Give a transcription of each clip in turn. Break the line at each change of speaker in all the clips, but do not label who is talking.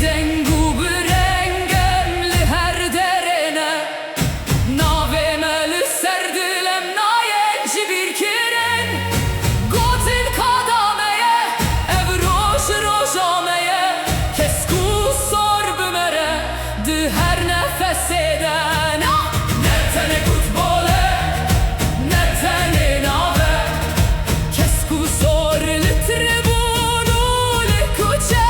Dengu bürengem her derene Navemeli serdilem nayenci bir kiren Gotil kadameye evroş rojameye Kesku sor bümere dı her nefes eden Ne tane kutbole ne tane nave Kesku sor litribunu likuçe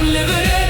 Live it in